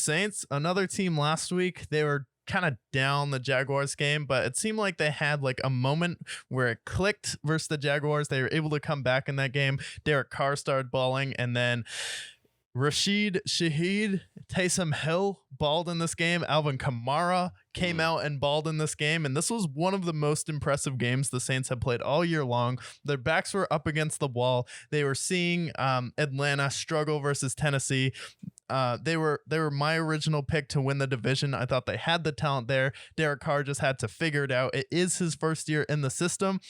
Saints, another team last week, they were kind of down the Jaguars game, but it seemed like they had like a moment where it clicked versus the Jaguars. They were able to come back in that game. Derek Carr started balling, and then Rashid Shaheed, Taysom Hill balled in this game. Alvin Kamara came out and balled in this game. And this was one of the most impressive games the Saints have played all year long. Their backs were up against the wall. They were seeing Atlanta struggle versus Tennessee. They were my original pick to win the division. I thought they had the talent there. Derek Carr just had to figure it out. It is his first year in the system.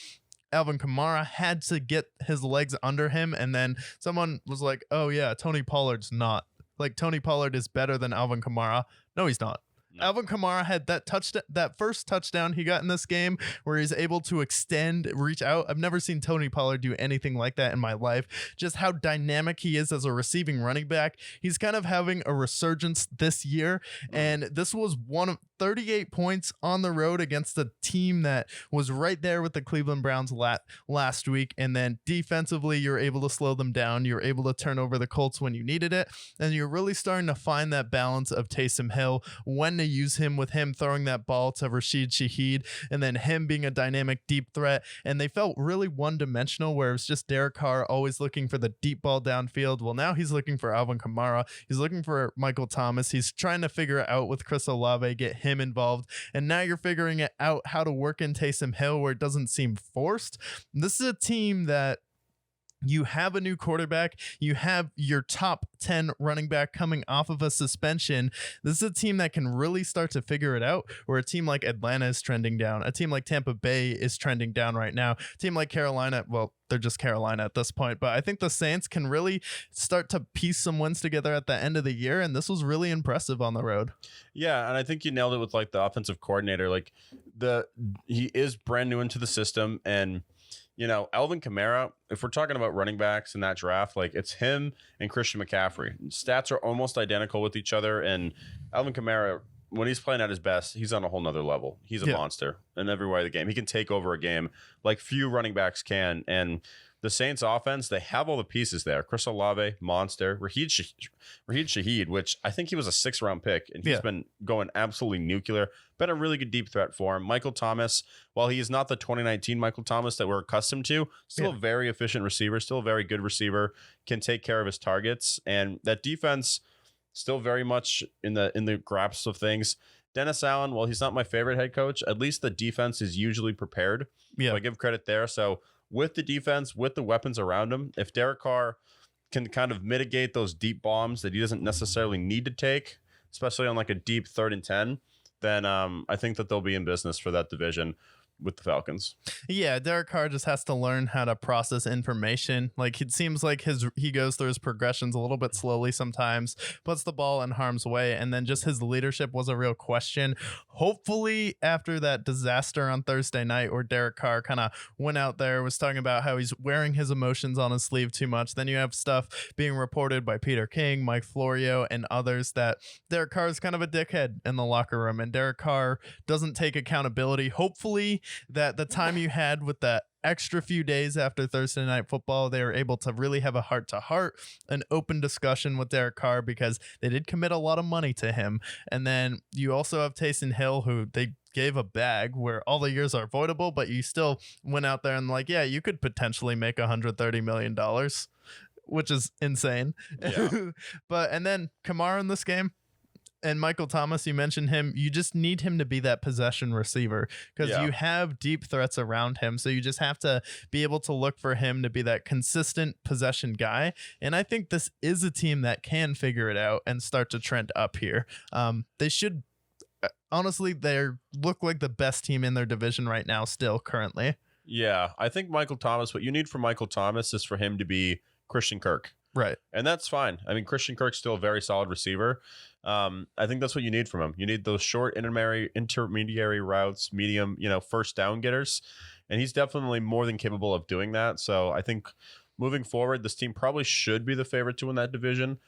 Alvin Kamara had to get his legs under him, and then someone was like, oh yeah, Tony Pollard's not. Like, Tony Pollard is better than Alvin Kamara. No, he's not. No. Alvin Kamara had that first touchdown he got in this game where he's able to reach out. I've never seen Tony Pollard do anything like that in my life. Just how dynamic he is as a receiving running back. He's kind of having a resurgence this year, and this was one of 38 points on the road against a team that was right there with the Cleveland Browns last week. And then defensively, you're able to slow them down. You're able to turn over the Colts when you needed it. And you're really starting to find that balance of Taysom Hill, when to use him, with him throwing that ball to Rashid Shaheed, and then him being a dynamic deep threat. And they felt really one-dimensional, where it was just Derek Carr always looking for the deep ball downfield. Well, now he's looking for Alvin Kamara. He's looking for Michael Thomas. He's trying to figure it out with Chris Olave, get him involved. And now you're figuring it out how to work in Taysom Hill where it doesn't seem forced. This is a team that you have a new quarterback. You have your top 10 running back coming off of a suspension. This is a team that can really start to figure it out, where a team like Atlanta is trending down. A team like Tampa Bay is trending down right now. A team like Carolina, well, they're just Carolina at this point. But I think the Saints can really start to piece some wins together at the end of the year. And this was really impressive on the road. Yeah, and I think you nailed it with like the offensive coordinator. Like he is brand new into the system, and you know, Alvin Kamara, if we're talking about running backs in that draft, like it's him and Christian McCaffrey. Stats are almost identical with each other. And Alvin Kamara, when he's playing at his best, he's on a whole nother level. He's a monster in every way of the game. He can take over a game like few running backs can. And the Saints offense, they have all the pieces there. Chris Olave, monster. Raheed Shaheed, which I think he was a 6th-round pick, and he's been going absolutely nuclear. Been a really good deep threat for him. Michael Thomas, while he is not the 2019 Michael Thomas that we're accustomed to, still a very efficient receiver, still a very good receiver, can take care of his targets. And that defense still very much in the grasp of things. Dennis Allen, while he's not my favorite head coach, at least the defense is usually prepared. Yeah, so I give credit there. So with the defense, with the weapons around him, if Derek Carr can kind of mitigate those deep bombs that he doesn't necessarily need to take, especially on like a deep 3rd and 10, then I think that they'll be in business for that division with the Falcons. Yeah, Derek Carr just has to learn how to process information. Like, it seems like he goes through his progressions a little bit slowly sometimes, puts the ball in harm's way, and then just his leadership was a real question. Hopefully, after that disaster on Thursday night where Derek Carr kind of went out there, was talking about how he's wearing his emotions on his sleeve too much. Then you have stuff being reported by Peter King, Mike Florio, and others that Derek Carr is kind of a dickhead in the locker room, and Derek Carr doesn't take accountability. Hopefully, that the time you had with that extra few days after Thursday Night Football, they were able to really have a heart-to-heart, an open discussion with Derek Carr, because they did commit a lot of money to him. And then you also have Taysom Hill, who they gave a bag where all the years are voidable, but you still went out there and like, yeah, you could potentially make $130 million, which is insane. Yeah. And then Kamara in this game, and Michael Thomas, you mentioned him. You just need him to be that possession receiver, because you have deep threats around him. So you just have to be able to look for him to be that consistent possession guy. And I think this is a team that can figure it out and start to trend up here. They should, honestly, they look like the best team in their division right now still currently. Yeah, I think Michael Thomas, what you need from Michael Thomas is for him to be Christian Kirk. Right. And that's fine. I mean, Christian Kirk's still a very solid receiver. I think that's what you need from him. You need those short intermediary routes, medium, first down getters. And he's definitely more than capable of doing that. So I think moving forward, this team probably should be the favorite to win that division.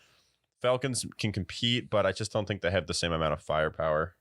Falcons can compete, but I just don't think they have the same amount of firepower.